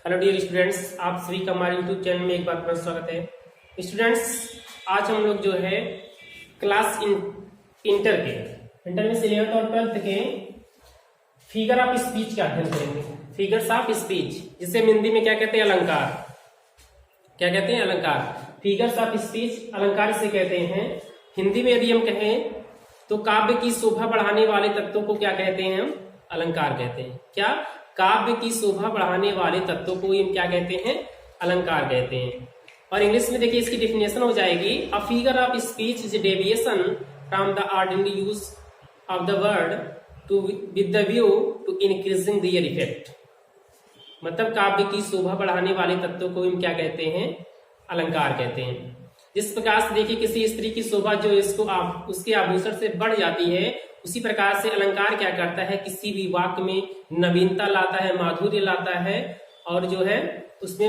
Hello dear students, आप सभी का हमारे यूट्यूब चैनल में एक बार फिर स्वागत है। स्टूडेंट्स, आज हम लोग जो है क्लास इंटर में से 11th और 12th के फिगर ऑफ स्पीच का अध्ययन करेंगे। फिगर्स ऑफ स्पीच, जिसे हम हिंदी में क्या कहते हैं? अलंकार। क्या कहते हैं? अलंकार। फिगर्स ऑफ स्पीच अलंकार इसे कहते हैं। हिंदी में यदि हम कहें तो काव्य की शोभा बढ़ाने वाले तत्वों को क्या कहते हैं? हम अलंकार कहते हैं। क्या? काव्य की शोभा बढ़ाने वाले तत्वों को हम क्या कहते हैं? अलंकार कहते हैं। और इंग्लिश में देखिए इसकी डेफिनेशन हो जाएगी, a figure of speech is deviation from the ordinary use of the word to with the view to increasing their effect. मतलब काव्य की शोभा बढ़ाने वाले तत्वों को हम क्या कहते हैं? अलंकार कहते हैं। जिस प्रकार से देखिए किसी स्त्री की शोभा जो इसको उसके आभूषण से बढ़ जाती है, उसी प्रकार से अलंकार क्या करता है? किसी भी वाक्य में नवीनता लाता है, माधुर्य लाता है, और जो है उसमें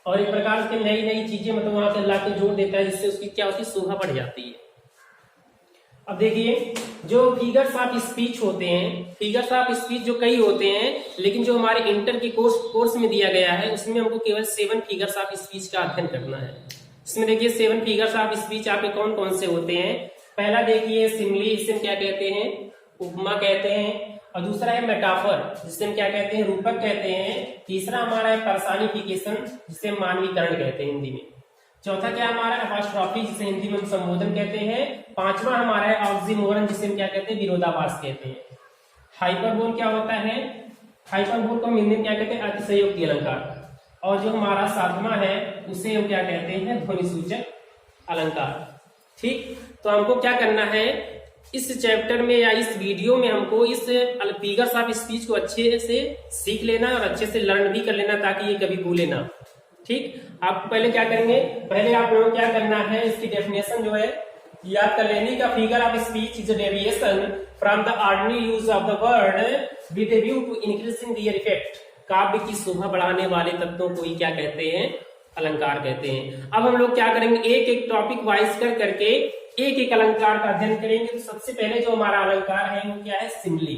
और एक प्रकार से नई नई चीजें वहां से ला के जोड़ देता है, जिससे उसकी क्या होती है? शोभा बढ़ जाती है। अब देखिए जो फिगर्स ऑफ स्पीच होते हैं, फिगर्स ऑफ स्पीच जो कई होते हैं, लेकिन जो हमारे इंटर के कोर्स में दिया गया है उसमें हमको केवल 7 फिगर्स ऑफ स्पीच का अध्ययन करना है। इसमें देखिए 7 फिगर्स ऑफ स्पीच आपके कौन कौन से होते हैं। पहला देखिए सिमिली, इसे हम क्या कहते हैं? उपमा कहते हैं। और दूसरा है मेटाफर, जिसे हम क्या कहते हैं? रूपक कहते हैं। तीसरा हमारा है पर्सनिफिकेशन, जिसे हम मानवीकरण कहते हैं हिंदी में। चौथा क्या हमारा है? अपॉस्ट्रोफी, जिसे हिंदी में हम संबोधन कहते हैं। पांचवा हमारा है ऑक्सीमोरन, जिसे हम क्या कहते हैं? विरोधाभास कहते हैं। हाइपरबोल क्या होता है? हाइपरबोल को हम हिंदी में क्या कहते हैं? अतिशयोक्ति अलंकार। और जो हमारा सातवां है उसे हम क्या कहते हैं? ध्वनि सूचक अलंकार। ठीक, तो हमको क्या करना है इस चैप्टर में या इस वीडियो में? हमको इस फिगर्स ऑफ स्पीच को अच्छे से सीख लेना और अच्छे से लर्न भी कर लेना, ताकि ये कभी भूले ना। ठीक, आप पहले क्या करेंगे? पहले आप लोगों को क्या करना है, इसकी डेफिनेशन जो है याद कर लेने का। Figure of speech is a deviation from the ordinary use of the word with a view to increasing their effect. काव्य की शोभा बढ़ाने वाले तत्वों को ही क्या कहते हैं? अलंकार कहते हैं। अब हम लोग क्या करेंगे, एक एक टॉपिक वाइज करके एक एक अलंकार का अध्ययन करेंगे। तो सबसे पहले जो हमारा अलंकार है वो क्या है? सिमिली।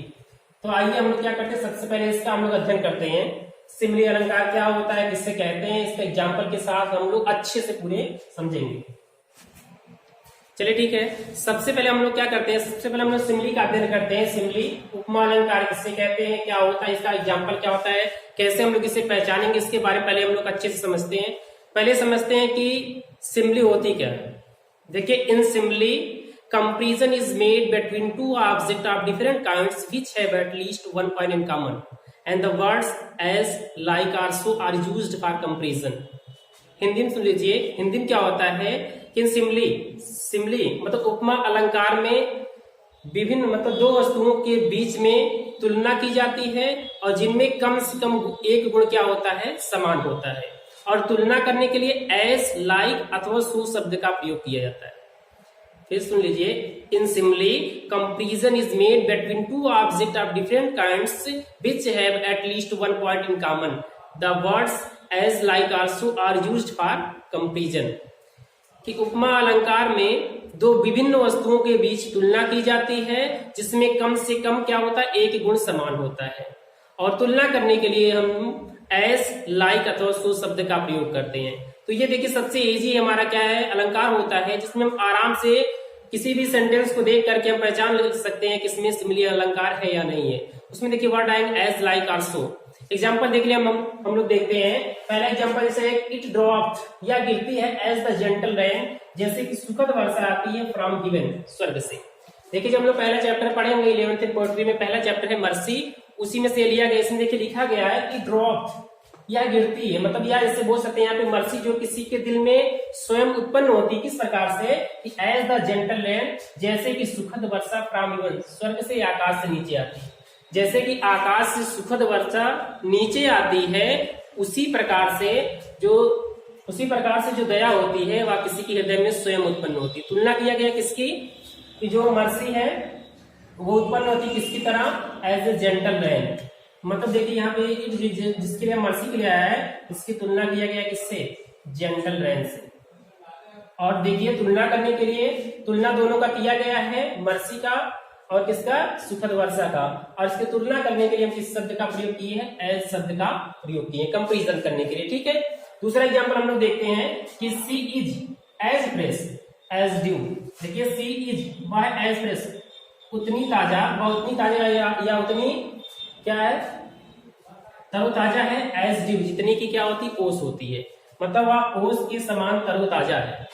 तो आइए हम लोग क्या करते हैं, सबसे पहले इसका हम लोग अध्ययन करते हैं। सिमिली अलंकार क्या होता है, किससे कहते हैं, इसका एग्जाम्पल के साथ हम लोग अच्छे से पूरे समझेंगे। चलिए ठीक है, सबसे पहले हम लोग क्या करते हैं? सबसे पहले हम लोग सिमिली का अध्ययन करते हैं। सिमिली उपमा अलंकार किससे कहते हैं, क्या होता है, इसका एग्जाम्पल क्या होता है, कैसे हम लोग इसे पहचानेंगे, इसके बारे में पहले हम लोग अच्छे से समझते हैं। पहले समझते हैं कि सिमिली होती क्या है। देखिए, in simile comparison is made between two object of different kinds which have at least one point in common and the words as like also are used for comparison. Hindi में सुन लीजिए, हिंदी में क्या होता है कि सिमिली मतलब उपमा अलंकार में विभिन्न दो वस्तुओं के बीच में तुलना की जाती है, और जिनमें कम से कम एक गुण क्या होता है? समान होता है। और तुलना करने के लिए एज, लाइक अथवा सो शब्द का प्रयोग किया जाता है। फिर सुन लीजिए, in simile comparison is made between two object of different kinds which have at least one point in common. The words as, like also are used for comparison. कि उपमा अलंकार में दो विभिन्न वस्तुओं के बीच तुलना की जाती है, जिसमें कम से कम क्या होता है? एक गुण समान होता है। और तुलना करने के लिए हम एस, लाइक अथवा सो शब्द का प्रयोग करते हैं। तो ये देखिए सबसे इजी हमारा क्या है? अलंकार होता है, जिसमें हम आराम से किसी भी सेंटेंस को देख करके हम पहचान सकते हैं कि इसमें सिमिली अलंकार है या नहीं है। उसमें देखिए वर्ड आएंगे एज, लाइक और सो। एग्जाम्पल देख लिया हम लोग देखते हैं। पहला एग्जाम्पल जैसे इट ड्रॉप्ड, या गिरती है, एज द जेंटल रेन, जैसे कि सुखद वर्षा आती है, फ्रॉम गिवन, स्वर्ग से। देखिए जब हम लोग पहला चैप्टर पढ़ेंगे 11th पोएट्री में, पहला चैप्टर है मर्सी, उसी में से लिया गया। इसमें देखिए लिखा गया है कि ड्रॉप्ड, या गिरती है, मतलब या जैसे बोल सकते हैं यहाँ पे मर्सी जो किसी के दिल में स्वयं उत्पन्न होती है। किस प्रकार से? कि एज द जेंटल रेन, जैसे कि सुखद वर्षा, फ्रॉम गिवन, स्वर्ग से, आकाश से नीचे आती है। जैसे कि आकाश से सुखद वर्षा नीचे आती है, उसी प्रकार से जो दया होती है वह किसी के हृदय में स्वयं उत्पन्न होती है। तुलना किया गया किसकी? कि जो मर्सी है वो उत्पन्न होती किसकी तरह? As a gentle rain. मतलब देखिए यहाँ पे जिसके लिए मर्सी के लिए आया है, इसकी तुलना किया गया किससे? जेंटल रेन से। और देखिए तुलना करने के लिए तुलना दोनों का किया गया है, मर्सी का और किसका, सुखद वर्षा का। और इसकी तुलना करने के लिए हम किस शब्द का प्रयोग किए हैं, एज शब्द का प्रयोग किए, कंपेरिजन करने के लिए। ठीक है, दूसरा एग्जाम्पल हम लोग देखते हैं कि she is as fresh as dew. देखिए सी इज वह एज फ्रेश, उतनी ताजा, वह उतनी ताजा या उतनी क्या है, तरोताजा है, एज ड्यू जितनी की क्या होती, ओस होती है, मतलब वह ओस के समान तरोताजा है।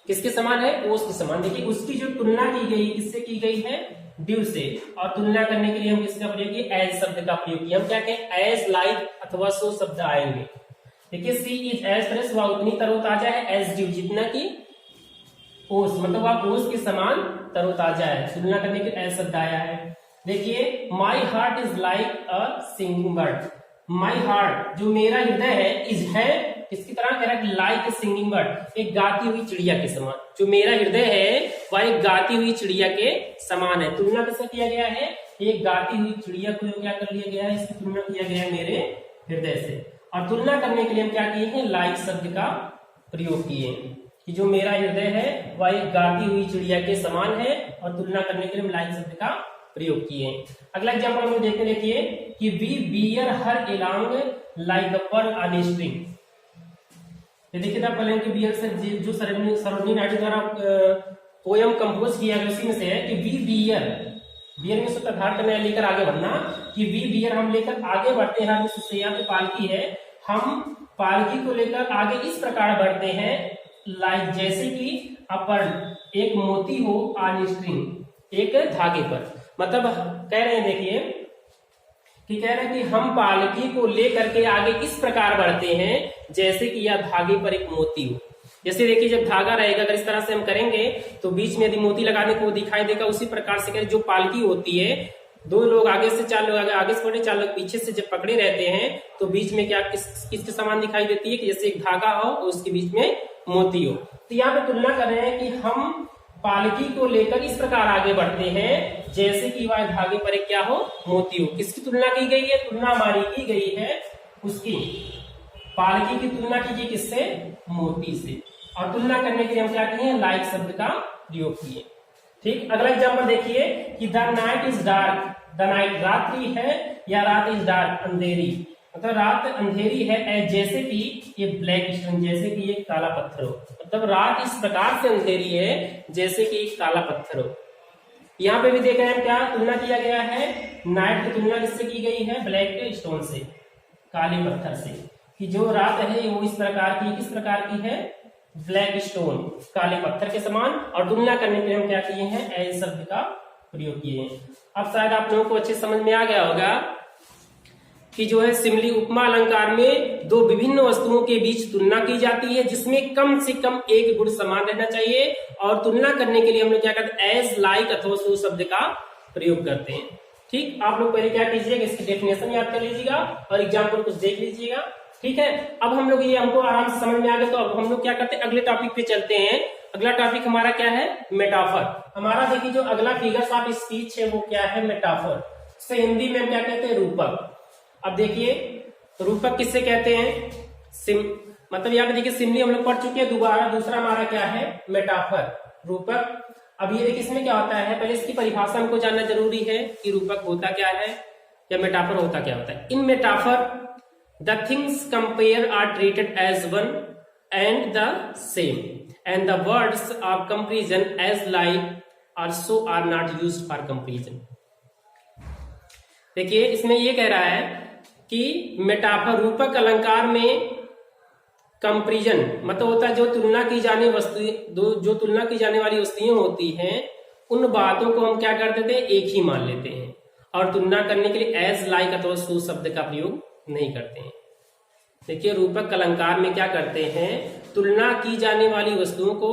किसके समान है, ओस के समान। देखिए उसकी जो तुलना की गई किससे की गई है, ड्यू से। और तुलना करने के लिए हम किसका प्रयोग किए, एज शब्द का प्रयोग किया। हम क्या कहें, एज लाइक अथवा सो शब्द आएंगे। देखिए सी इज एज फ्रेश, वह उतनी तरोताजा है, एज ड्यू जितना की ओस, मतलब वह ओस के समान तरोताजा है। तुलना करने के एज शब्द आया है। देखिए my heart is like a singing bird. My heart जो मेरा हृदय है, इज है किसकी तरह, कह रहा है लाइक ए सिंगिंग बर्ड, एक गाती हुई चिड़िया के समान। जो मेरा हृदय है वह एक गाती हुई चिड़िया के समान है। तुलना किससे किया गया है, एक गाती हुई चिड़िया को क्या कर लिया गया है, इसकी तुलना किया गया है मेरे हृदय से। और तुलना करने के लिए हम क्या किए हैं, लाइक शब्द का प्रयोग किए कि जो मेरा हृदय है वह एक गाती हुई चिड़िया के समान है। और तुलना करने के लिए हम लाइक शब्द का प्रयोग किए। अगला एग्जाम्पल हम लोग देखते, देखिए कि we bear her along like the pearl on a string. देखिए था पहले कि बियर से जो सरोजिनी नायडू द्वारा पोयम कंपोज किया गया उसी में से है कि वी बियर, बियर में सूत्र धार करना लेकर आगे बढ़ना, कि वी बियर हम लेकर आगे बढ़ते हैं। हम सुसैया पे पालकी है, हम पालकी को लेकर आगे इस प्रकार बढ़ते हैं, लाइक जैसे कि पर्ल एक मोती हो, ऑन स्ट्रिंग एक धागे पर। मतलब कह रहे हैं, देखिए कि कह रहे हैं कि हम पालकी को लेकर के आगे इस प्रकार बढ़ते हैं जैसे कि यह धागे पर एक मोती हो। जैसे देखिए जब धागा रहेगा, अगर इस तरह से हम करेंगे तो बीच में यदि मोती लगाने को दिखाई देगा, उसी प्रकार से जो पालकी होती है, दो लोग आगे से, चार लोग आगे से पकड़े, चार लोग पीछे से जब पकड़े रहते हैं तो बीच में क्या किसके समान दिखाई देती है, कि जैसे एक धागा हो और उसके बीच में मोती हो। तो यहाँ पे तुलना कर रहे हैं कि हम पालकी को लेकर इस प्रकार आगे बढ़ते हैं जैसे कि वह धागे पर एक क्या हो, मोती हो। किसकी तुलना की गई है, तुलना हमारी की गई है उसकी, पालकी की तुलना की गई किससे, मोती से। और तुलना करने के लिए हम क्या किए, लाइक शब्द का प्रयोग किए। ठीक, अगला एग्जाम्पल देखिए कि the night is dark. The night रात्रि है, या रात इज डार्क अंधेरी, मतलब रात अंधेरी है, जैसे कि ये ब्लैक स्टोन, जैसे कि ये काला पत्थर हो। मतलब रात इस प्रकार से अंधेरी है जैसे कि एक काला पत्थर हो। यहाँ पे भी देख रहे हैं क्या तुलना किया गया है, नाइट की तुलना किससे की गई है, ब्लैक स्टोन से, काले पत्थर से, कि जो रात है वो इस प्रकार की, किस प्रकार की है, ब्लैक स्टोन काले पत्थर के समान। और तुलना करने के लिए हम क्या किए हैं, एज शब्द का प्रयोग किए हैं। अब शायद आप लोगों को अच्छे समझ में आ गया होगा कि जो है सिमली उपमा अलंकार में दो विभिन्न वस्तुओं के बीच तुलना की जाती है जिसमें कम से कम एक गुण समान रहना चाहिए। और तुलना करने के लिए हम लोग क्या करते हैं, एज लाइक अथवा सो शब्द का प्रयोग करते हैं। ठीक, आप लोग पहले क्या कीजिएगा, इसकी डेफिनेशन याद कर लीजिएगा और एग्जाम्पल कुछ देख लीजिएगा। ठीक है, अब हम लोग ये हमको आराम से समझ में आ गया, तो अब हम लोग क्या करते हैं, अगले टॉपिक पे चलते हैं। अगला टॉपिक हमारा क्या है, मेटाफर। हमारा देखिए जो अगला फिगर्स ऑफ स्पीच है वो क्या है, मेटाफर। से हिंदी में हम क्या कहते हैं, रूपक। अब देखिए रूपक किससे कहते हैं, मतलब यहाँ पे देखिए सिमली हम लोग पढ़ चुके हैं, दोबारा दूसरा हमारा क्या है, मेटाफर, रूपक। अब ये देखिए इसमें क्या होता है, पहले इसकी परिभाषा हमको जानना जरूरी है कि रूपक होता क्या है या मेटाफर होता क्या होता है। In metaphor the things compare are treated as one and the same and the words of comparison as like और so are not used for comparison. देखिए इसमें ये कह रहा है कि मेटाफर रूपक अलंकार में कंपैरिजन मतलब होता है जो तुलना की जाने जो तुलना की जाने वाली वस्तुएं होती हैं उन बातों को हम क्या कर देते हैं, एक ही मान लेते हैं और तुलना करने के लिए एज लाइक अथवा सो शब्द का प्रयोग नहीं करते हैं। देखिए रूपक अलंकार में क्या करते हैं, तुलना की जाने वाली वस्तुओं को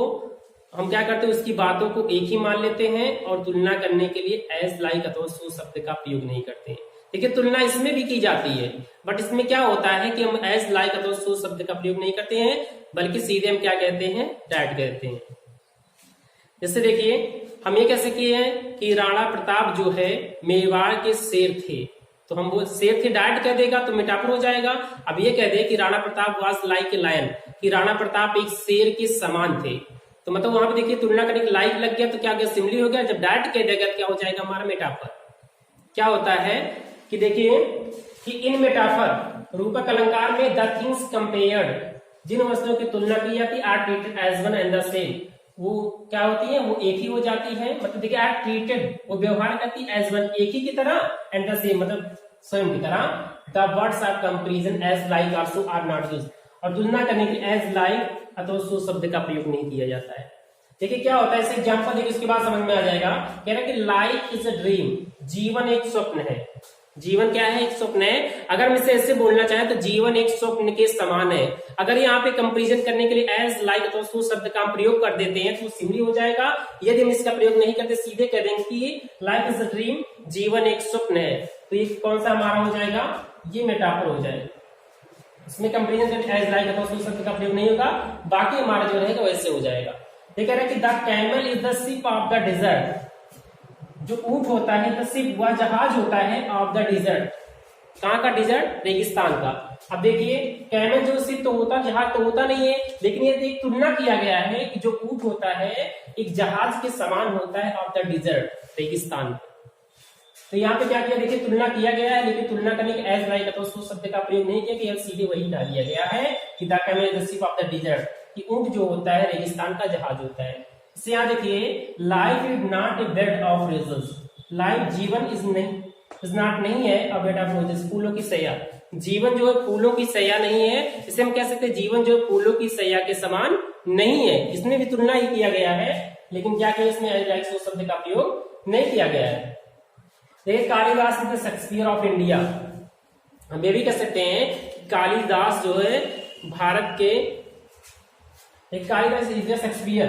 हम क्या करते हैं, उसकी बातों को एक ही मान लेते हैं और तुलना करने के लिए एज लाइक अथवा सो शब्द का प्रयोग नहीं करते हैं। देखिए तुलना इसमें भी की जाती है बट इसमें क्या होता है कि हम एज लाइक अथवा सो शब्द का प्रयोग नहीं करते हैं बल्कि सीधे हम क्या कहते हैं, डायरेक्ट कहते हैं। जैसे देखिए हम ये कैसे किए हैं कि राणा प्रताप जो है मेवाड़ के शेर थे, तो हम वो शेर थे डायरेक्ट कह देगा तो मेटाफर हो जाएगा। अब ये कह दे कि Rana Pratap was like a lion, कि राणा प्रताप एक शेर के समान थे, तो मतलब वहां पे देखिए तुलना करने लाइक लग गया तो क्या गया, सिमिली हो गया। जब डायरेक्ट कह देगा क्या हो जाएगा हमारा मेटाफर। क्या होता है कि देखिए कि इन मेटाफर रूपक अलंकार में द थिंग्स कंपेयर्ड, जिन वस्तुओं की तुलना की जाती है, are treated as one and the same, वो क्या होती है, वो एक ही हो जाती है। मतलब देखिए आर ट्रीटेड, वो व्यवहार करती है एज वन, एक ही की तरह, एंड द सेम मतलब स्वयं की तरह। The words are comparison as like also are not used, और तुलना करने के लिए एज लाइक अथवा सो शब्द का प्रयोग नहीं किया जाता है। देखिए क्या होता है, इसे एग्जांपल देखिए उसके बाद समझ में आ जाएगा। कह रहा है कि लाइफ इज अ ड्रीम, जीवन एक स्वप्न है। जीवन क्या है, एक स्वप्न है। अगर हम इसे ऐसे बोलना चाहें तो जीवन एक स्वप्न के समान है। अगर यहाँ पे कंपैरिजन करने के लिए एज लाइक तो सो शब्द का प्रयोग कर देते हैं तो सिमिली हो जाएगा। यदि हम इसका प्रयोग नहीं करते, सीधे कह देंगे कि लाइफ इज अ ड्रीम, जीवन एक स्वप्न है, तो ये कौन सा हमारा हो जाएगा, ये मेटाफर हो जाएगा। इसमें कंपैरिजन करके एज लाइक अथवा सो शब्द का प्रयोग नहीं होगा, बाकी हमारा जो रहेगा वैसे हो जाएगा। ये कह रहा है कि the camel is the ship of the desert, जो ऊंट होता है, द शिप वह जहाज होता है, ऑफ द डेजर्ट, कहाँ का डेजर्ट, रेगिस्तान का। अब देखिए कैमल जो शिप तो होता, जहाज तो होता नहीं है, लेकिन ये एक तुलना किया गया है कि जो ऊंट होता है एक जहाज के समान होता है, ऑफ द डेजर्ट, रेगिस्तान। तो यहाँ पे क्या किया, देखिए तुलना किया गया है, लेकिन तुलना करने के एज लाइक अथवा सो शब्द का प्रयोग नहीं किया, कि सीधे वही डाल दिया गया है कि the camel is the ship of the desert, कि ऊंट जो होता है रेगिस्तान का जहाज होता है। इससे यहाँ देखिए life is not a bed of roses, life जीवन इज नॉट नहीं है अ बेड ऑफ रोजेस, फूलों की सैया। जीवन जो है फूलों की सैया नहीं है, इसे हम कह सकते हैं जीवन जो है फूलों की सैया के समान नहीं है। इसमें भी तुलना ही किया गया है, लेकिन क्या किया इसमें एज लाइक सो शब्द का प्रयोग नहीं किया गया है। देखिए Kalidas is the Shakespeare of India, हम ये भी कह सकते हैं कालिदास जो है भारत के, Kalidas is the Shakespeare,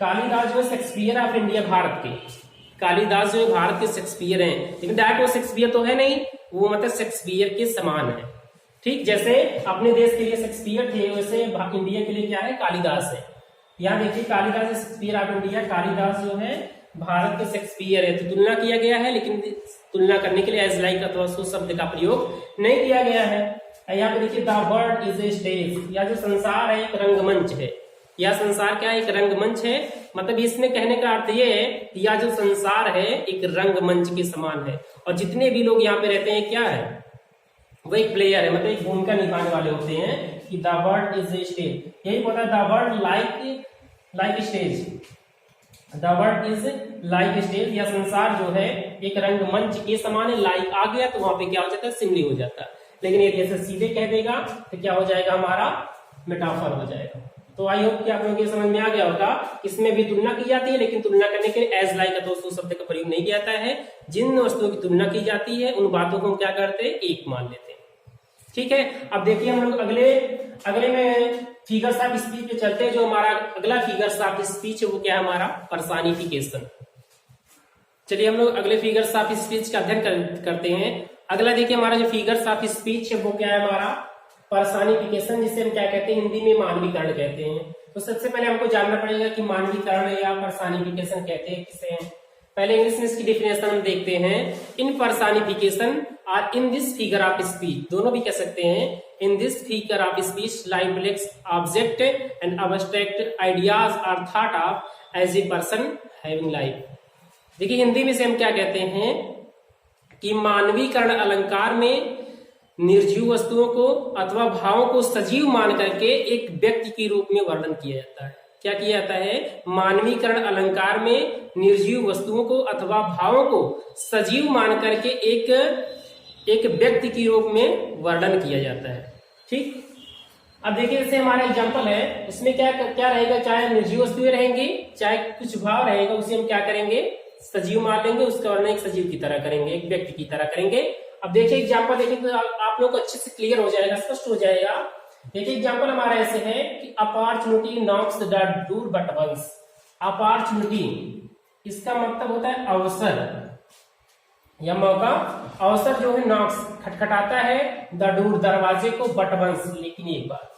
Kalidas जो है शेक्सपियर ऑफ इंडिया, भारत के कालिदास जो है भारत के शेक्सपियर हैं, लेकिन डायरेक्ट वो शेक्सपियर तो है नहीं, वो मतलब शेक्सपियर के समान है। ठीक जैसे अपने देश के लिए शेक्सपियर थे, वैसे इंडिया के लिए क्या है, कालिदास है। यहाँ देखिए Kalidas Shakespeare of India, Kalidas जो है भारत के शेक्सपियर है। तो तुलना किया गया है, लेकिन तुलना करने के लिए एज लाइक अथवा सो शब्द का प्रयोग नहीं किया गया है। यहाँ पे देखिए the world is a stage, या जो संसार है एक रंगमंच है, या संसार क्या है, एक रंगमंच है। मतलब इसमें कहने का अर्थ ये है या जो संसार है एक रंगमंच के समान है, और जितने भी लोग यहाँ पे रहते हैं क्या है, वो एक प्लेयर है, मतलब एक भूमिका निभाने वाले होते हैं। कि the world is a stage, यही बोला the world like stage, the world is like stage, या संसार जो है एक रंगमंच के समान है। लाइक आ गया तो वहां पे क्या हो जाता है, सिमिली हो जाता है। लेकिन यदि ऐसे सीधे कह देगा तो क्या हो जाएगा, हमारा मेटाफर हो जाएगा। तो आई होप कि आप लोगों को समझ में आ गया होगा। इसमें भी तुलना की जाती है, लेकिन तुलना करने के लिए एज लाइक अथवा सो शब्द का प्रयोग नहीं किया जाता है। जिन वस्तुओं की तुलना की जाती है उन बातों को हम क्या करते हैं, एक मान लेते हैं। ठीक है, अब देखिए हम लोग अगले में फिगर्स ऑफ स्पीच पे चलते हैं। जो हमारा अगला फिगर्स ऑफ स्पीच है वो क्या है, हमारा पर्सनिफिकेशन। चलिए हम लोग अगले फिगर्स ऑफ स्पीच का अध्ययन करते हैं। अगला देखिए हमारा जो फिगर्स ऑफ स्पीच है वो क्या है, हमारा पर्सनिफिकेशन, जिसे हम क्या कहते हैं, हिंदी में मानवीकरण कहते हैं। तो सबसे पहले हमको जानना पड़ेगा कि मानवीकरण या पर्सनिफिकेशन कहते हैं किसे। पहले इंग्लिश में इसकी डिफिनेशन हम देखते हैं। In personification or in this figure of speech, दोनों भी कह सकते हैं। In this figure of speech lifeless object and abstract ideas are thought of as a person having life. देखिए हिंदी में से हम क्या कहते हैं कि मानवीकरण अलंकार में निर्जीव वस्तुओं को अथवा भावों को सजीव मान करके एक व्यक्ति के रूप में वर्णन किया जाता है। क्या किया जाता है, मानवीकरण अलंकार में निर्जीव वस्तुओं को अथवा भावों को सजीव मान करके एक व्यक्ति के रूप में वर्णन किया जाता है। ठीक, अब देखिए जैसे हमारा एग्जाम्पल है, उसमें क्या क्या रहेगा, चाहे निर्जीव वस्तुएं रहेंगी चाहे कुछ भाव रहेगा, उसे हम क्या करेंगे, सजीव मान लेंगे, उसका वर्णन एक सजीव की तरह करेंगे, एक व्यक्ति की तरह करेंगे। अब देखिए एग्जाम्पल देखिए तो आप लोग को अच्छे से क्लियर हो जाएगा, स्पष्ट हो जाएगा। देखिए एग्जाम्पल हमारा ऐसे है कि opportunity knocks the door but once. Opportunity इसका मतलब होता है अवसर या मौका। अवसर जो है नॉक्स खटखटाता है, द डोर दरवाजे को, बट वंस लेकिन एक बार।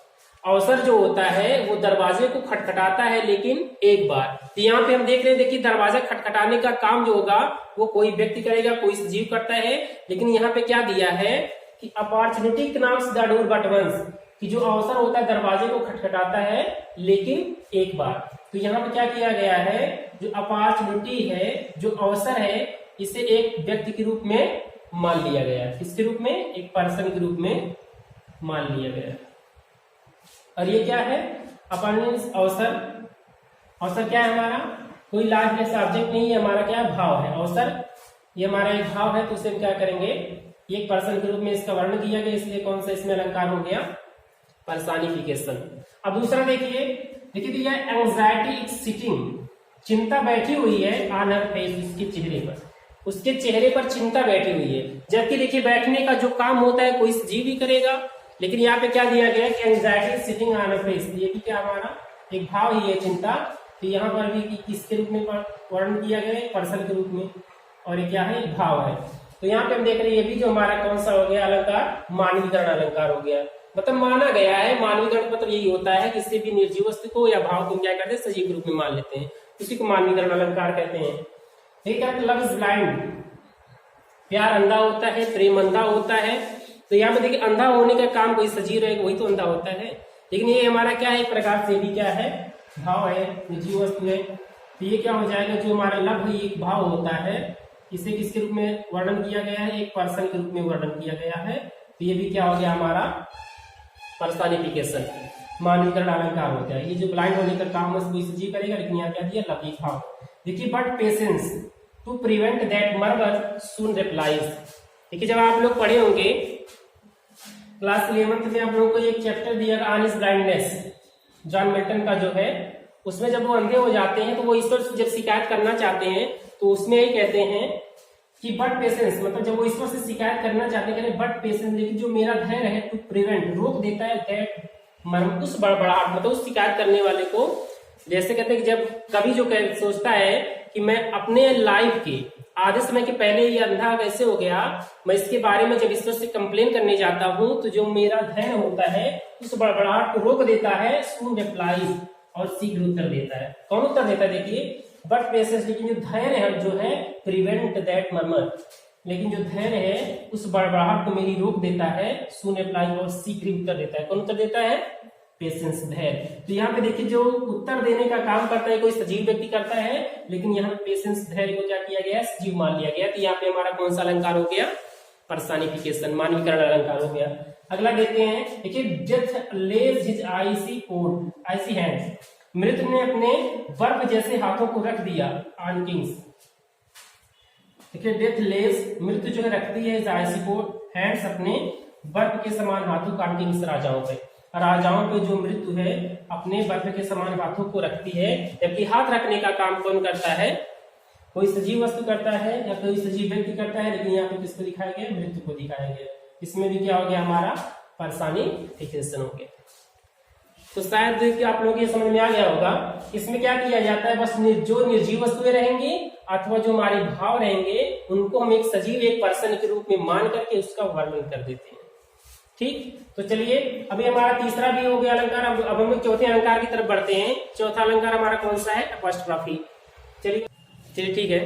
अवसर जो होता है वो दरवाजे को खटखटाता है लेकिन एक बार। तो यहाँ पे हम देख रहे हैं, देखिए दरवाजा खटखटाने का काम जो होगा वो कोई व्यक्ति करेगा, कोई सजीव करता है। लेकिन यहाँ पे क्या दिया है कि opportunity knocks the door but once, कि जो अवसर होता है दरवाजे को खटखटाता है लेकिन एक बार। तो यहाँ पे क्या किया गया है, जो अपॉर्चुनिटी है, जो अवसर है, इसे एक व्यक्ति के रूप में मान लिया गया है। किसके रूप में? एक पर्सन के रूप में मान लिया गया है। और ये क्या है? अपॉर्चुनिटी, अवसर। अवसर क्या है हमारा? कोई लार्ज सब्जेक्ट नहीं है, हमारा क्या है? भाव है। अवसर ये हमारा एक भाव है, तो उसे हम क्या करेंगे? एक पर्सन के रूप में इसका वर्णन किया गया, इसलिए कौन सा इसमें अलंकार हो गया? पर्सनिफिकेशन। अब दूसरा देखिए तो यह एंजाइटी इज सिटिंग, चिंता बैठी हुई है ऑन हर फेस, उसके चेहरे पर, उसके चेहरे पर चिंता बैठी हुई है। जबकि देखिए बैठने का जो काम होता है कोई जीव ही करेगा, लेकिन यहाँ पे क्या दिया गया कि anxiety is sitting on her face, ये भी क्या हमारा एक भाव ही है, चिंता। तो यहाँ पर भी किसके रूप में वर्णन किया गया है? पर्सन के रूप में, और ये क्या है? एक भाव है। तो यहाँ पे हम देख रहे हैं ये भी जो हमारा कौन सा हो गया अलंकार? मानवीकरण अलंकार हो गया। मतलब माना गया है, मानवीकरण मतलब यही होता है, किसी भी निर्जीव वस्तु को या भाव को क्या करते हैं? सजीव रूप में मान लेते हैं, उसी को मानवीकरण अलंकार कहते हैं। ठीक है, लव इज ब्लाइंड, प्यार अंधा होता है, प्रेम अंधा होता है। तो यहाँ पे देखिए अंधा होने का काम कोई सजीव रहेगा वही तो अंधा होता है, लेकिन ये हमारा क्या है? एक प्रकार से भी क्या है? भाव है, निर्जीव वस्तु है। तो ये क्या हो जाएगा? जो हमारा लव है एक भाव होता है, इसे किसके रूप में वर्णन किया गया है? एक पर्सन के रूप में वर्णन किया गया है। तो ये भी क्या हो गया हमारा? पर्सनिफिकेशन, मानवीकरण अलंकार हो गया। ये जो ब्लाइंड होने का काम है उसको सजीव करेगा, लेकिन यहाँ क्या दिया? लव एक भाव। देखिए but patience to prevent that murmur soon replies. देखिए जब आप लोग पढ़े होंगे क्लास 11th में, आप लोगों को एक चैप्टर दिया on his blindness, John Milton का जो है, उसमें जब वो अंधे हो जाते हैं तो वो ईश्वर से जब शिकायत करना चाहते हैं तो उसमें ये कहते हैं कि बट पेशेंस, मतलब जब वो ईश्वर से शिकायत करना चाहते हैं बट पेशेंस, लेकिन जो मेरा धैर्य है टू प्रिवेंट, रोक देता है दैट मर्म, उस बड़बड़ाहट, मतलब उस शिकायत करने वाले को। जैसे कहते हैं कि जब कभी जो सोचता है कि मैं अपने लाइफ के आधे समय के पहले ये अंधा कैसे हो गया, मैं इसके बारे में जब ईश्वर से कंप्लेन करने जाता हूं तो जो मेरा धैर्य होता है उस बड़बड़ाहट को रोक देता है, सून रिप्लाई, और शीघ्र उत्तर देता है। कौन उत्तर देता है? देखिए बट पेशेंस, लेकिन जो धैर्य है जो है प्रिवेंट दैट मर्मर, लेकिन जो धैर्य है उस बड़बड़ाहट को मेरी रोक देता है, सून रिप्लाई, और शीघ्र उत्तर देता है। कौन उत्तर देता है? पेशेंस, धैर्य। तो यहाँ पे देखिए जो उत्तर देने का काम करता है कोई सजीव व्यक्ति करता है, लेकिन यहाँ पे पेशेंस, धैर्य को क्या किया गया? सजीव मान लिया गया। तो यहाँ पे हमारा कौन सा अलंकार हो गया? पर्सनिफिकेशन, मानवीकरण अलंकार हो गया। अगला देखते हैं, देखिए डेथ लेज हिज आईसी हैंड्स, मृत्यु ने अपने बर्फ जैसे हाथों को रख दिया ऑन किंग्स। देखिए डेथ लेज, मृत्यु जो है रखती है इस आईसी को हैंड्स, अपने बर्फ के समान हाथों का ऑन किंग्स, राजाओं पे। राजाओं पे जो मृत्यु है अपने बर्फ के समान हाथों को रखती है। जबकि हाथ रखने का काम कौन करता है? कोई सजीव वस्तु करता है या कोई सजीव व्यक्ति करता है, लेकिन यहाँ पे किसको दिखाया गया? मृत्यु को दिखाया गया। इसमें भी क्या हो गया हमारा? पर्सनिफिकेशन हो गया। तो शायद आप लोगों को ये समझ में आ गया होगा। इसमें क्या किया जाता है? बस जो निर्जीव वस्तुएं रहेंगी अथवा जो हमारे भाव रहेंगे उनको हम एक सजीव, एक पर्सन के रूप में मान करके उसका वर्णन कर देते हैं। ठीक, तो चलिए अभी हमारा तीसरा भी हो गया अलंकार। अब हम चौथे अलंकार की तरफ बढ़ते हैं। चौथा अलंकार हमारा कौन सा है? अपॉस्ट्रॉफी। चलिए ठीक है।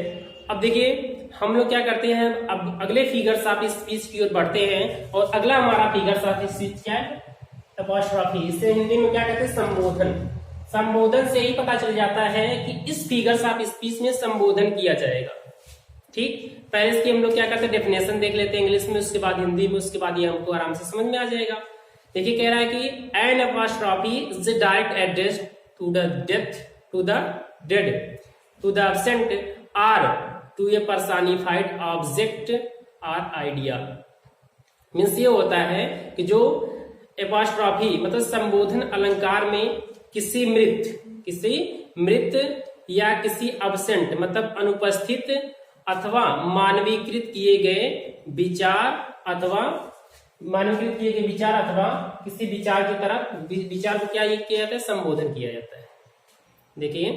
अब देखिए हम लोग क्या करते हैं, अब अगले फिगर्स ऑफ स्पीच की ओर बढ़ते हैं, और अगला हमारा फिगर्स ऑफ स्पीच क्या है? अपॉस्ट्रॉफी। इसे हिंदी में क्या कहते हैं? संबोधन। संबोधन से ही पता चल जाता है कि इस फिगर्स ऑफ स्पीच में संबोधन किया जाएगा। ठीक, पहले इसकी हम लोग क्या करते हैं? डेफिनेशन देख लेते हैं इंग्लिश में, उसके बाद हिंदी में, उसके बाद ये हमको आराम से समझ में आ जाएगा। देखिए कह रहा है कि an apostrophe is the direct address to the death, to the dead, to the absent, or to a personified object और आइडिया। मीन्स ये होता है कि जो एपॉस्ट्रॉफी मतलब संबोधन अलंकार में किसी मृत या किसी अब्सेंट मतलब अनुपस्थित अथवा मानवीकृत किए गए विचार अथवा किसी विचार की तरफ विचार को क्या किया जाता है? संबोधन किया जाता है। देखिए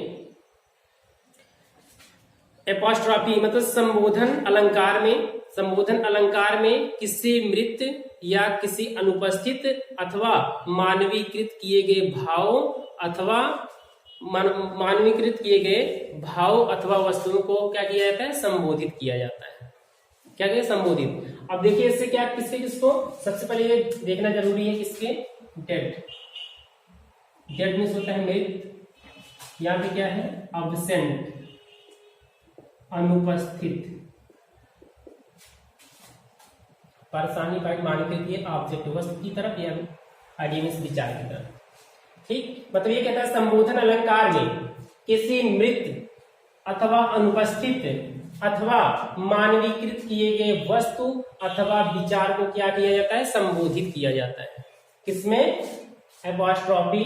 एपॉस्ट्रॉफी मतलब संबोधन अलंकार में किसी मृत या किसी अनुपस्थित अथवा मानवीकृत किए गए भाव अथवा मानवीकृत किए गए भाव अथवा वस्तुओं को क्या किया जाता है? संबोधित किया जाता है। क्या कहते? संबोधित। अब देखिए इससे क्या किसको सबसे पहले ये देखना जरूरी है, किसके? डेड मीन्स होता है मृत, यहाँ पे क्या है, अब्सेंट, अनुपस्थित। परेशानी पॉइंट मान के लिए ऑब्जेक्ट वस्तु की तरफ या आइडियस विचार की तरफ। ठीक, मतलब ये कहता है संबोधन अलंकार में किसी मृत अथवा अनुपस्थित अथवा मानवीकृत किए गए वस्तु अथवा विचार को क्या किया जाता है, संबोधित किया जाता है। किसमें, एपॉस्ट्रॉफी,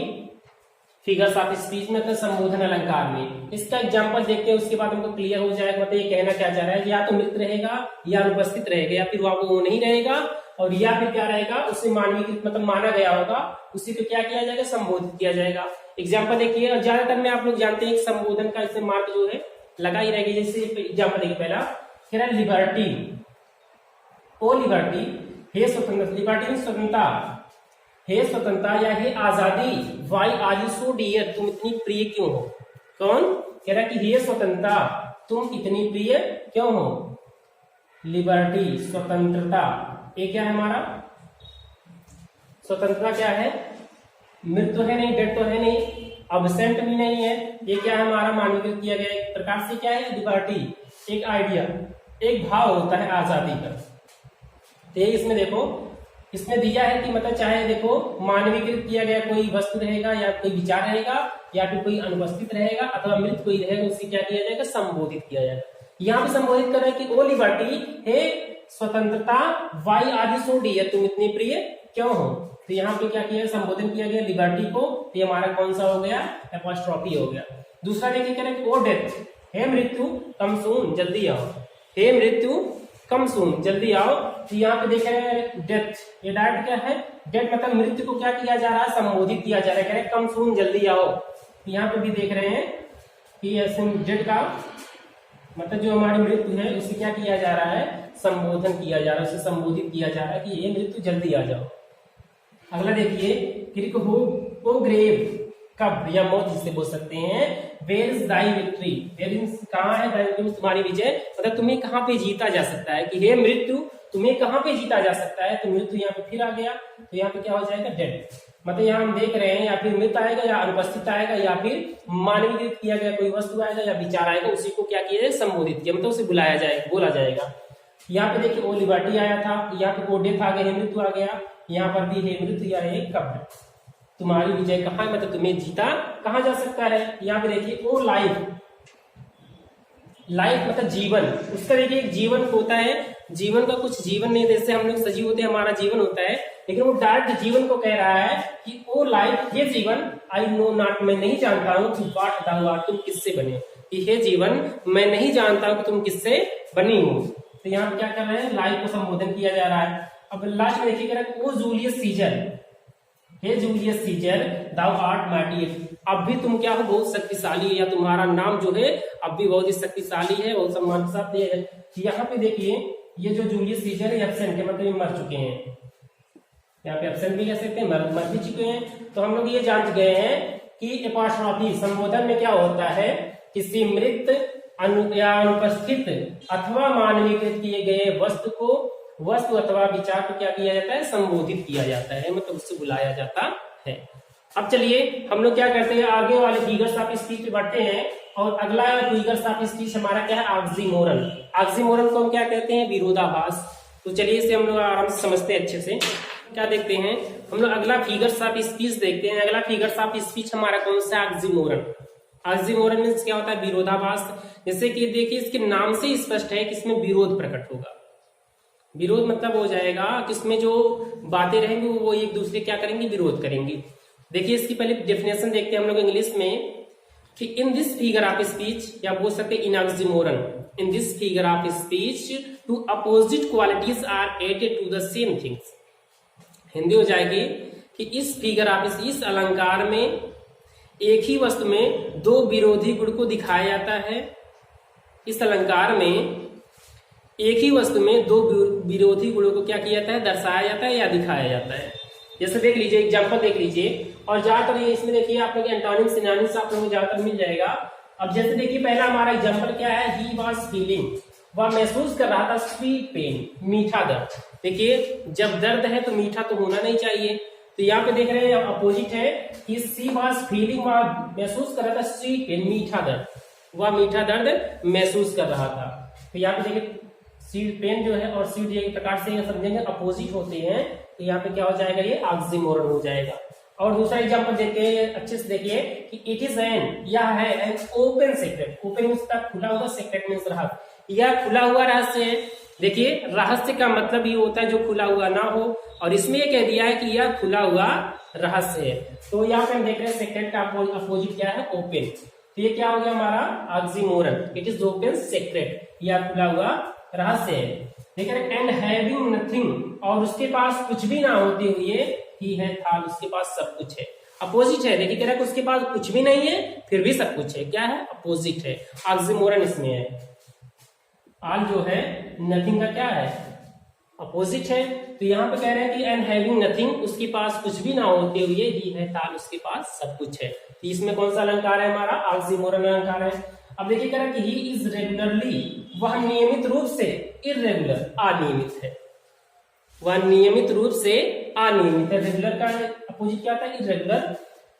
फिगर्स ऑफ स्पीच में, तो संबोधन अलंकार में। इसका एग्जांपल देखते हैं, उसके बाद हमको क्लियर हो जाएगा मतलब ये कहना क्या चाह रहा है, या तो मृत रहेगा या अनुपस्थित रहेगा या फिर वो नहीं रहेगा, और या फिर क्या रहेगा, उसे मानवीकृत मतलब माना गया होगा, उसी को क्या किया जाएगा, संबोधित किया जाएगा। एग्जाम्पल देखिए, और ज्यादातर में आप लोग जानते हैं कि संबोधन का इससे मार्क जो है लगा ही रहेगी। जैसे एग्जाम्पल देखिए, पहला कह रहा है लिबर्टी, ओ लिबर्टी, हे स्वतंत्रता, लिबर्टी में स्वतंत्रता, हे स्वतंत्रता या हे आजादी, why are you so dear, तुम इतनी प्रिय क्यों हो। कौन कह रहा है कि हे स्वतंत्रता, तुम इतनी प्रिय क्यों हो। लिबर्टी, स्वतंत्रता, ये क्या है हमारा, स्वतंत्रता क्या है, मृत तो है नहीं, डेड तो है नहीं, अब्सेंट भी नहीं है, ये क्या है हमारा, मानवीकृत किया गया एक प्रकार से क्या है, लिबर्टी, एक आइडिया, एक भाव होता है आजादी का। तो इसमें देखो, इसमें दिया है कि मतलब चाहे देखो मानवीकृत किया गया कोई वस्तु रहेगा या कोई विचार रहेगा या फिर कोई अनुपस्थित रहेगा अथवा मृत कोई रहेगा, उसे क्या किया जाएगा, संबोधित किया जाएगा। यहाँ पे संबोधित कर रहा है कि ओ लिबर्टी, हे स्वतंत्रता, why are you so dear, तुम इतनी प्रिय क्यों हो। तो यहाँ पे क्या किया, संबोधन किया गया लिबर्टी को, ये हमारा कौन सा हो गया, एपॉस्ट्रॉफी हो गया। दूसरा देखिए कह रहे हैं ओ डेथ, हे मृत्यु कम सून जल्दी आओ, हे मृत्यु कम सून जल्दी आओ। तो यहाँ पे देख रहे हैं डेथ, ये डायरेक्ट क्या है, डेथ मतलब मृत्यु को क्या किया जा रहा है, संबोधित किया जा रहा है, कह रहे कम सून जल्दी आओ। यहाँ पे भी देख रहे हैं कि ऐसे डेथ का मतलब जो हमारी मृत्यु है उसे क्या किया जा रहा है, संबोधन किया जा रहा है, उसे संबोधित किया जा रहा है कि ये मृत्यु जल्दी आ जाओ। अगला देखिए, क्रिक हो ग्रेव, कब या मौत जिसे बोल सकते हैं, where is thy victory, where is कहाँ है दाई विक्ट्री, तुम्हारी विजय, मतलब तुम्हें कहाँ पे जीता जा सकता है, कि हे मृत्यु तुम्हें कहाँ पे जीता जा सकता है। तो मृत्यु यहाँ पे फिर आ गया, तो यहाँ पे क्या हो जाएगा, डेड। मतलब यहाँ हम देख रहे हैं या फिर मृत आएगा या अनुपस्थित आएगा या फिर मानवीकृत किया गया कोई वस्तु आएगा या विचार आएगा, उसी को क्या किया जाए, संबोधित किया, मतलब उसे बुलाया जाएगा, बोला जाएगा। यहाँ पे देखिए ओ लिबर्टी आया था, यहाँ पे ओ डेथ आ गया, मृत्यु आ गया, यहाँ पर भी है मृत्यु या है कब्र, तुम्हारी विजय कहाँ है, मतलब तुम्हें जीता कहाँ जा सकता है। यहाँ पे देखिए ओ लाइफ, लाइफ मतलब जीवन, उसका देखिए एक जीवन होता है, जीवन का कुछ जीवन नहीं, जैसे हम लोग सजीव होते हैं हमारा जीवन होता है, लेकिन वो डायरेक्ट जीवन को कह रहा है कि ओ लाइफ, ये जीवन, आई नो नॉट, मैं नहीं जानता हूँ कि व्हाट द वर्ल्ड, तुम किससे बने, कि हे जीवन मैं नहीं जानता हूँ कि तुम किससे बनी हो। तो यहाँ क्या कर रहे हैं, लाइफ को संबोधन किया जा रहा है। अब लास्ट में देखिए कह रहा है ओ जूलियस सीजर, हे Julius Caesar thou art mighty, अब भी तुम क्या हो, बहुत शक्तिशाली, या तुम्हारा नाम जो है अब भी बहुत ही शक्तिशाली है, बहुत सम्मान के साथ दिया है। यहाँ पे देखिए ये जो जूलियस सीजर है एब्सेंट है, मतलब ये मर चुके हैं, यहाँ पे एब्सेंट भी कह सकते हैं, मर भी चुके हैं। तो हम लोग ये जान गए हैं कि एपॉस्ट्रॉफी संबोधन में क्या होता है, किसी मृत या अनुपस्थित अथवा मानवीकृत किए गए वस्तु को, वस्तु अथवा विचार को क्या किया जाता है, संबोधित किया जाता है, मतलब उससे बुलाया जाता है। अब चलिए हम लोग क्या करते हैं, आगे वाले फिगर्स ऑफ स्पीच पे बढ़ते हैं, और अगला फिगर्स ऑफ स्पीच हमारा क्या है, ऑक्सीमोरन। ऑक्सीमोरन को हम क्या कहते हैं, विरोधाभास। तो चलिए इसे हम लोग आराम से समझते हैं अच्छे से। क्या देखते हैं हम लोग, अगला फिगर्स ऑफ स्पीच देखते हैं। अगला फिगर्स ऑफ स्पीच हमारा कौन सा, ऑक्सीमोरन। ऑक्सीमोरन मींस क्या होता है, विरोधाभास। जैसे कि देखिए इसके नाम से स्पष्ट है कि इसमें विरोध प्रकट होगा। विरोध मतलब हो जाएगा कि इसमें जो बातें रहेंगी वो एक दूसरे क्या करेंगे, विरोध करेंगे। देखिए इसकी पहले डेफिनेशन देखते हैं हम लोग इंग्लिश में, कि in this figure of speech, या बोल सकते हैं in oxymoron, in this figure of speech two opposite qualities are added to the same things. Hindi हो जाएगी कि इस फिगर ऑफ, इस अलंकार में एक ही वस्तु में दो विरोधी गुण को दिखाया जाता है। इस अलंकार में एक ही वस्तु में दो विरोधी गुणों को क्या किया जाता है, दर्शाया जाता है या दिखाया जाता है। जैसे देख लीजिए, एग्जांपल देख लीजिए, और ज्यादातर ये इसमें देखिए आप लोग एंटोनिम सिनोनिम्स आप लोगों को ज्यादातर मिल जाएगा। अब जैसे देखिए पहला हमारा एग्जांपल क्या है, ही वाज फीलिंग, वह महसूस कर रहा था स्वीट पेन, मीठा दर्द। देखिए जब दर्द है तो मीठा तो होना नहीं चाहिए, तो यहाँ पे देख रहे हैं अपोजिट है कि सी वाज फीलिंग, वह महसूस कर रहा था स्वीट पेन, मीठा दर्द, वह मीठा दर्द महसूस कर रहा था। तो यहाँ पे देखिए स्वीट पेन जो है और स्वीट एक प्रकार से समझेंगे अपोजिट होते हैं, तो यहाँ पे क्या हो जाएगा, ये ऑक्सीमोरन हो जाएगा। और दूसरा एग्जांपल देखते हैं, अच्छे से देखिए कि इट इज एन, यह है an open secret, open means खुला हुआ, सीक्रेट मींस रहस्य, यह खुला हुआ रहस्य है। देखिए रहस्य का मतलब ये होता है जो खुला हुआ ना हो, और इसमें ये कह दिया है कि यह खुला हुआ रहस्य है। तो यहाँ पे हम देख रहे हैं सीक्रेट का अपोजिट क्या है, ओपन। तो ये क्या हो गया हमारा oxymoron, it is open secret, यह खुला हुआ रहस्य है। देख रहे एंड हैविंग नथिंग, और उसके पास कुछ भी ना होते हुए, ही है था, उसके पास सब कुछ है। अपोजिट है, देखिए कह रहा है उसके पास कुछ भी नहीं है फिर भी सब कुछ है, क्या है, अपोजिट है, ऑक्सीमोरन इसमें है। ऑल जो है नथिंग का क्या है, अपोजिट है। तो यहाँ पे कह रहे हैं कि एंड हैविंग नथिंग, उसके पास कुछ भी ना होते हुए, ही है ताल, उसके पास सब कुछ है। तो इसमें कौन सा अलंकार है हमारा, ऑक्सीमोरन अलंकार है। अब देखिए कह रहा है कि ही इज रेगुलरली, वह नियमित रूप से, इररेगुलर अनियमित है, वह नियमित रूप से अनियमित है। रेगुलर का अपोजिट क्या था, इररेगुलर।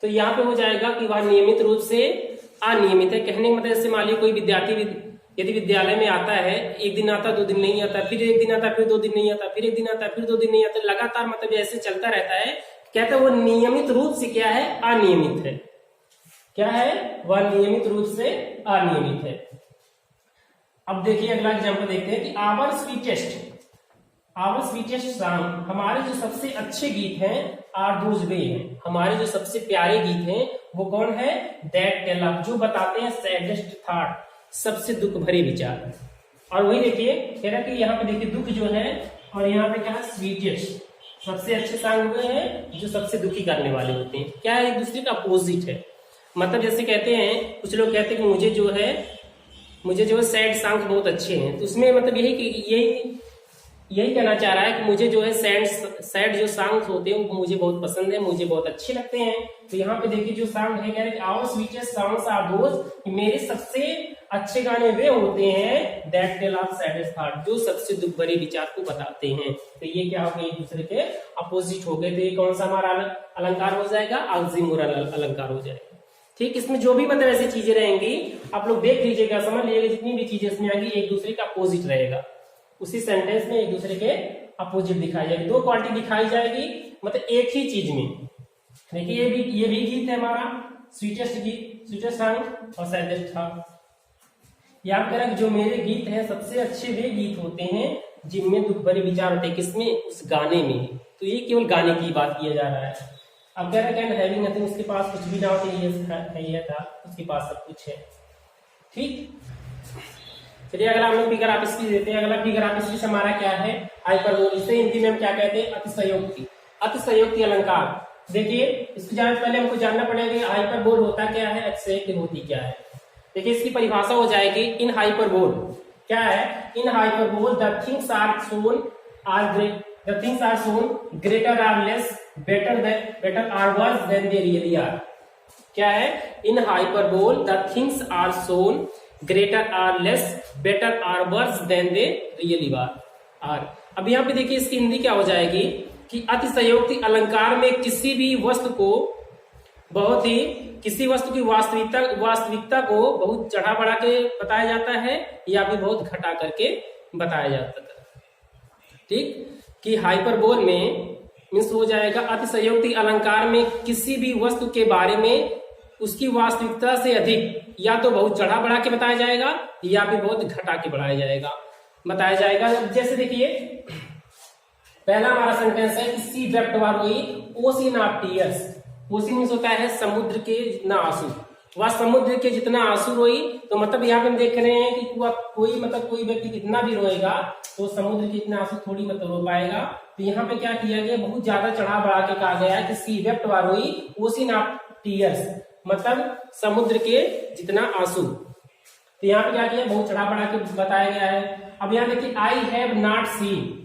तो यहाँ पे हो जाएगा कि वह नियमित रूप से अनियमित है। कहने का मतलब जैसे मान लीजिए कोई विद्यार्थी यदि विद्यालय में आता है, एक दिन आता, 2 दिन नहीं आता, फिर एक दिन आता, फिर 2 दिन नहीं आता, फिर एक दिन आता, फिर 2 दिन नहीं आता, लगातार मतलब ऐसे चलता रहता है, कहता है वो नियमित रूप से क्या है, अनियमित है। क्या है, वह नियमित रूप से अनियमित है। अब देखिए अगला एग्जांपल देखते हैं कि आवर स्वीटेस्ट सॉन्ग, हमारे जो सबसे अच्छे गीत हैं, आर दोज वे हैं, हमारे जो सबसे प्यारे गीत हैं वो कौन है, दैट टेल अस, जो बताते हैं सैडेस्ट थॉट, सबसे दुख भरे विचार। और वही देखिए कह रहा कि यहाँ पे देखिए दुख जो है, और यहाँ पे क्या है, स्वीटेस्ट, सबसे अच्छे सॉन्ग हुए हैं जो सबसे दुखी करने वाले होते हैं। क्या है, एक दूसरे का अपोजिट है। मतलब जैसे कहते हैं, कुछ लोग कहते हैं कि मुझे जो है सैड सॉन्ग बहुत अच्छे हैं, तो उसमें मतलब यही कहना चाह रहा है कि मुझे जो है सैड जो सॉन्ग्स होते हैं वो मुझे बहुत पसंद है, मुझे बहुत अच्छे लगते हैं। तो यहाँ पे देखिए जो सॉन्ग है, कह रहे हैं our sweetest songs are those, मेरे सबसे अच्छे गाने वे होते हैं that tell of saddest thought, जो सबसे दुख भरे विचार को बताते हैं। तो ये क्या हो गए, एक दूसरे के अपोजिट हो गए। तो ये कौन सा हमारा अलंकार हो जाएगा, ऑक्सीमोरन अलंकार हो जाएगा। ठीक, इसमें जो भी मतलब ऐसी चीजें रहेंगी आप लोग देख लीजिएगा, समझ लीजिएगा, जितनी भी चीजें इसमें आएंगी एक दूसरे का अपोजिट रहेगा, उसी सेंटेंस में एक दूसरे के अपोजिट दिखाई जाएगी। 2 क्वालिटी दिखाई जाएगी मतलब एक ही चीज में। देखिए ये भी गीत है हमारा, स्वीटेस्ट सॉन्ग और सैडेस्ट थॉट। याद करें जो मेरे गीत हैं सबसे अच्छे वे गीत होते हैं जिनमें दुख भरे विचार होते हैं, किसमें, उस गाने में। तो ये केवल गाने की बात किया जा रहा है। अब कह रहे हैं हैविंग नथिंग, उसके पास कुछ भी ना होते, ये था, उसके पास सब कुछ है। ठीक, चलिए अगला हम लोग फिगर ऑफ स्पीच देते हैं। अगला फिगर ऑफ स्पीच हमारा क्या है, हाइपरबोल। इसे हिंदी में हम क्या कहते हैं, अतिशयोक्ति, अतिशयोक्ति अलंकार। देखिए इसको जानने से पहले हमको जानना पड़ेगा हाइपरबोल होता क्या है, अतिशयोक्ति होती क्या है। देखिए इसकी परिभाषा हो जाएगी, इन हाइपरबोल क्या है, in hyperbole the things are shown greater or less, better or worse than they really are. क्या है, in hyperbole the things are shown greater or less, better or worse than they really are. अब यहाँ पे देखिए इसकी हिंदी क्या हो जाएगी कि अतिशयोक्ति अलंकार में किसी भी वस्तु को किसी वस्तु की वास्तविकता को बहुत चढ़ा बढ़ा के बताया जाता है या फिर बहुत घटा करके बताया जाता है। ठीक, कि हाइपरबोल में मीन्स हो जाएगा अतिशयोक्ति अलंकार में किसी भी वस्तु के बारे में उसकी वास्तविकता से अधिक या तो बहुत चढ़ा बढ़ा के बताया जाएगा या फिर बहुत घटा के बताया जाएगा। जैसे देखिए पहला हमारा सेंटेंस है कि सी वेप्ट वारोई ocean of tears. Ocean means होता है समुद्र के जितना आंसू, वह समुद्र के जितना आंसू रोई। तो मतलब यहाँ पे हम देख रहे हैं कि कोई व्यक्ति कितना भी रोएगा तो समुद्र के इतना आंसू थोड़ी मतलब रो पाएगा। तो यहाँ पे क्या किया गया, बहुत ज्यादा चढ़ा बढ़ा के कहा गया है कि सी वेप्ट वारोई ओशियन ऑफ टीयर्स, मतलब समुद्र के जितना आंसू। तो यहाँ पे क्या किया, बहुत चढ़ा बढ़ा के बताया गया है। अब यहाँ देखिए आई हैव नॉट सीन,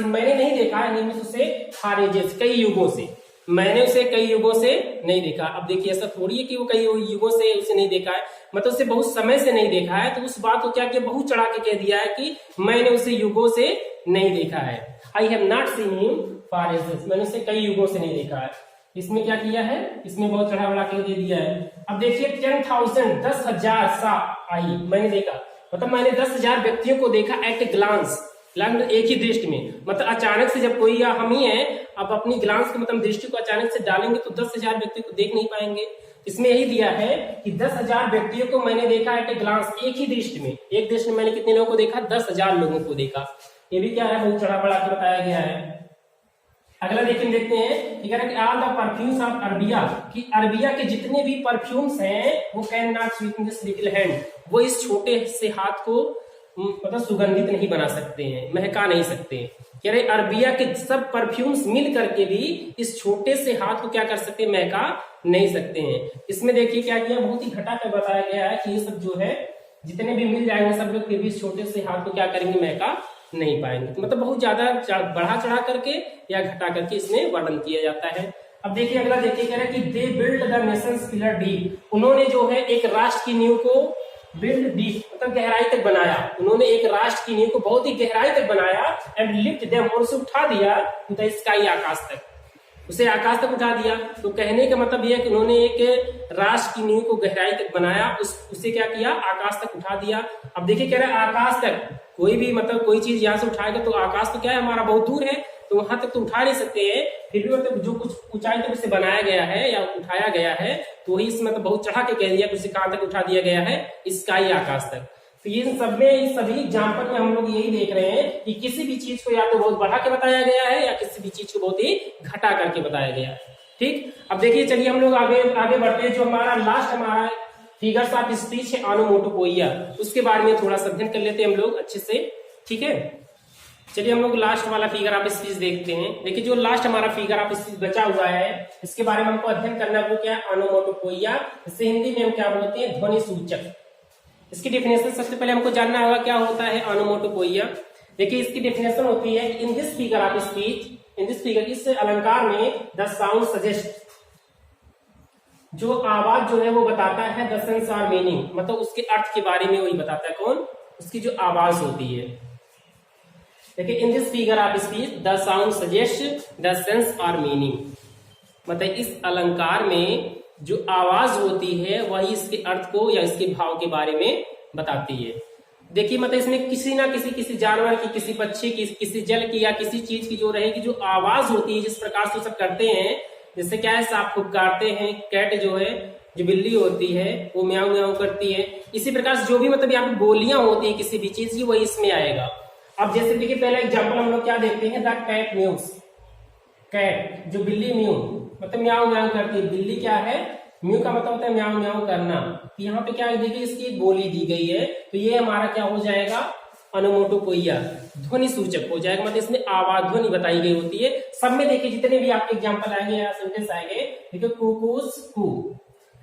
मैंने नहीं देखा है, उसे फॉर एजेस, कई युगों से। मैंने उसे कई युगों से नहीं देखा। अब देखिए ऐसा थोड़ी है कि वो कई युगों से उसे नहीं देखा है, मतलब उसे बहुत समय से नहीं देखा है, तो उस बात को क्या किया, बहुत चढ़ा के कह दिया है कि मैंने उसे युगों से नहीं देखा है। I have not seen him for ages, मैंने उसे कई युगों से नहीं देखा है। इसमें क्या किया है, इसमें बहुत चढ़ा बढ़ा के दे दिया है। अब देखिए 10,000 10,000 सा आई, मैंने देखा, मतलब मैंने 10,000 व्यक्तियों को देखा एट ए ग्लांस, एक ही दृष्टि में, मतलब अचानक से जब कोई या हम ही है, अब अपनी ग्लांस की मतलब दृष्टि को अचानक से डालेंगे तो 10,000 व्यक्ति को देख नहीं पाएंगे। इसमें यही दिया है कि 10,000 व्यक्तियों को मैंने देखा एट ए ग्लांस, एक ही दृष्टि में, एक दृष्टि में मैंने कितने लोगों को देखा, 10,000 लोगों को देखा। ये भी क्या है, बहुत चढ़ा बढ़ा के बताया गया है। अगला देखिए देखते हैं कि कह रहा है कि all the perfumes of Arabia, कि अरबिया के जितने भी परफ्यूम्स हैं वो can not Sutton this little hand, वो इस छोटे से हाथ को मतलब सुगंधित नहीं बना सकते हैं, महका नहीं सकते हैं। कह रहे अरबिया के सब परफ्यूम्स मिल करके भी इस छोटे से हाथ को क्या कर सकते हैं, महका नहीं सकते हैं। इसमें देखिए क्या किया, बहुत ही घटा कर बताया गया है कि ये सब जो है जितने भी मिल जाएंगे सब लोग फिर भी इस छोटे से हाथ को क्या करेंगे, महका नहीं पाएंगे। तो मतलब बहुत ज्यादा बढ़ा चढ़ा करके या घटा करके इसमें वर्णन किया जाता है। अब देखिए अगला देखिए कह रहा है कि they build the Nations pillar deep, उन्होंने जो है एक राष्ट्र की नींव को बिल्ड डीप मतलब गहराई तक बनाया, उन्होंने एक राष्ट्र की नींव को बहुत ही गहराई तक बनाया एंड लिफ्ट देम, और उसे उठा दिया टू द स्काई, आकाश तक, उसे आकाश तक उठा दिया। तो कहने का मतलब यह है कि उन्होंने एक राष्ट्र की नींव को गहराई तक बनाया, उसे क्या किया, आकाश तक उठा दिया। अब देखिए कह रहे हैं आकाश तक, कोई भी मतलब कोई चीज यहाँ से उठाएगा तो आकाश तो क्या है हमारा बहुत दूर है, तो वहां तक तो उठा नहीं सकते हैं, फिर भी मतलब जो कुछ ऊंचाई तक उसे बनाया गया है या उठाया गया है तो वही इसमें मतलब बहुत चढ़ा के कह दिया कि उसे कहां तक उठा दिया गया है, स्काई, आकाश तक। तो ये सब में इस सभी एग्जाम्पल में हम लोग यही देख रहे हैं कि किसी भी चीज को या तो बहुत बढ़ा के बताया गया है या किसी भी चीज को बहुत ही घटा करके बताया गया है। ठीक, अब देखिए चलिए हम लोग आगे बढ़ते हैं। जो हमारा लास्ट हमारा फिगर्स ऑफ स्पीच है ऑनोमोटोपोइया, उसके बारे में थोड़ा सा अध्ययन कर लेते हैं हम लोग अच्छे से। ठीक है, चलिए हम लोग लास्ट वाला फिगर ऑफ स्पीच देखते हैं। देखिए जो लास्ट हमारा फिगर ऑफ स्पीच बचा हुआ है इसके बारे में हमको अध्ययन करना है, वो क्या है, ऑनोमोटोपोइया, इसे हिंदी में हम क्या बोलते हैं, ध्वनि सूचक। इसकी डेफिनेशन सबसे पहले हमको जानना होगा क्या होता है ऑनोमोटोपोइया। देखिए इसकी डेफिनेशन होती है इन this figure of speech, in this figure, इस अलंकार में द साउंड सजेस्ट, जो आवाज जो है वो बताता है द सेंस और मीनिंग, मतलब उसके अर्थ के बारे में वही बताता है, कौन, उसकी जो आवाज होती है। देखिए इन this figure of speech the sound suggest the sense और मीनिंग, मतलब इस अलंकार में जो आवाज होती है वही इसके अर्थ को या इसके भाव के बारे में बताती है। देखिए मतलब इसमें किसी ना किसी जानवर की, किसी पक्षी की, किसी जल की या किसी चीज की जो रहेगी जो आवाज होती है, जिस प्रकार से सब करते हैं, जैसे क्या है सांप फुफकारते हैं, कैट जो है जो बिल्ली होती है वो म्याऊ म्याऊ करती है, इसी प्रकार से जो भी मतलब यहाँ पे बोलियां होती है किसी भी चीज की वही इसमें आएगा। अब जैसे देखिए पहला एग्जांपल हम लोग क्या देखते हैं, द कैट म्यूज, कैट जो बिल्ली म्यू मतलब म्याऊ म्याऊ करती है, बिल्ली क्या है, म्यू का मतलब होता है म्याऊ म्याऊ करना। तो यहाँ पे क्या देखिए इसकी बोली दी गई है, तो ये हमारा क्या हो जाएगा, ऑनोमोटोपोइया, ध्वनि सूचक हो जाएगा, मतलब इसमें आवाज ध्वनि बताई गई होती है। सब में देखिए जितने भी आपके एग्जाम्पल आएंगे या सेंटेंस आएंगे, देखिए कुकूस कू,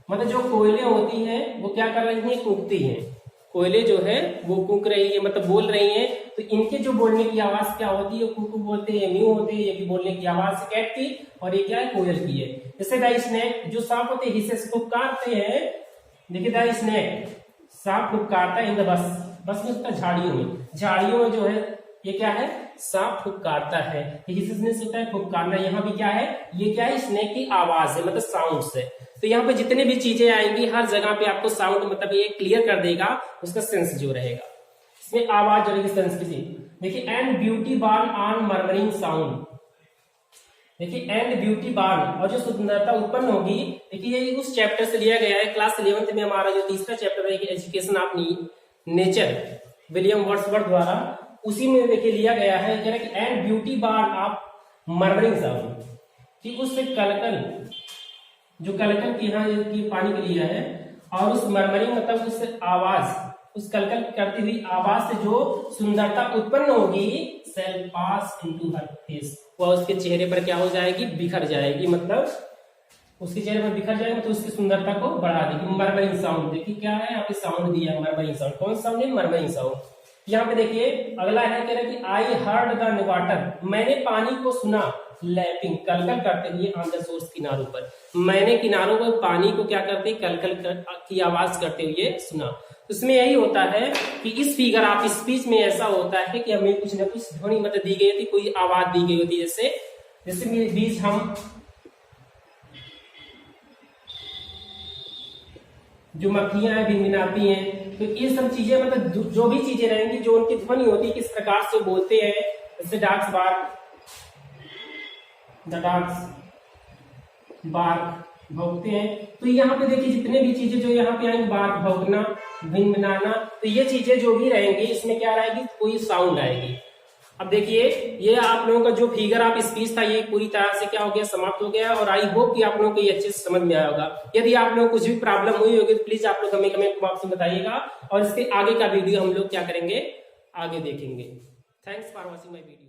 मतलब जो कोयले होती है वो क्या कर रही है, कूकती है, कोयले जो है वो कूक रही है मतलब बोल रही है, तो इनके जो बोलने की आवाज क्या होती है, कुकू बोलते हैं, म्यू होते हैं, ये भी बोलने की आवाज कैट की, और ये क्या है, कोयल की है। जैसे द स्नेक, जो सांप होते हैं हिस्से से फुफकारते हैं, देखिए द स्नेक, सांप फुफकारता है इन द बस में उसका झाड़ियों में जो है ये क्या है, सांप फुफकारता है, हिस्से से होता है फुफकारना, यहाँ भी क्या है, ये क्या है, स्नेक की आवाज है मतलब साउंड से। तो यहाँ पे जितने भी चीजें आएंगी हर जगह पे आपको साउंड मतलब ये क्लियर कर देगा उसका सेंस जो रहेगा, इसमें आवाज जो रहेगी सेंस की। देखिए and beauty born on murmuring sound, देखिए एंड ब्यूटी बार्न, और जो सुंदरता उत्पन्न होगी, देखिए ये उस चैप्टर से लिया गया है, क्लास 11th में हमारा जो तीसरा चैप्टर है education of nature, William Wordsworth द्वारा, उसी में देखिए लिया गया है, कह रहा है कि and beauty born of murmuring sound, कि उस कलकल, जो कलकल की यहाँ की पानी के लिए है, और उस मरमरिंग मतलब उस आवाज, उस कलकल करती हुई आवाज से जो सुंदरता उत्पन्न होगी, shall pass into her face, वह उसके चेहरे पर क्या हो जाएगी, बिखर जाएगी, मतलब उसके चेहरे पर बिखर जाएगी, तो उसकी सुंदरता को बढ़ा देगी। मरमरिंग साउंड, देखिए क्या है यहाँ पे साउंड दिया है, मरमरिंग साउंड, कौन साउंड है, मरमरिंग साउंड। यहाँ पे देखिए अगला है कह रहा है कि आई हर्ड द वाटर, मैंने पानी को सुना, लैपिंग, कलकल करते हुए ऑन द सोर्स, किनारों पर। मैंने किनारों पर पानी को क्या करते कलकल की आवाज करते हुए सुना। उसमें यही होता है कि इस फिगर ऑफ स्पीच में ऐसा होता है कि हमें कुछ ना कुछ ध्वनि मतलब दी गई थी, कोई आवाज दी गई होती, जैसे मेरे बीच हम जो मक्खियां हैं भिनभिनाती हैं, तो ये सब चीजें मतलब जो भी चीजें रहेंगी जो उनकी ध्वनि होती है, किस प्रकार से बोलते हैं, जैसे dogs bark, the dogs bark, भौंकते हैं। तो यहाँ पे देखिए जितने भी चीजें जो यहाँ पे आएंगी, बार्क, भौंकना, भिनभिनाना, तो ये चीजें जो भी रहेंगी इसमें क्या रहेगी, कोई साउंड आएगी। अब देखिए ये आप लोगों का जो फिगर ऑफ स्पीच था ये पूरी तरह से क्या हो गया, समाप्त हो गया। और आई होप कि आप लोगों को ये अच्छे से समझ में आया होगा। यदि आप लोगों को कुछ भी प्रॉब्लम हुई होगी तो प्लीज आप लोग हमें कमेंट बॉक्स में बताइएगा, और इसके आगे का वीडियो हम लोग क्या करेंगे, आगे देखेंगे। Thanks for watching my video.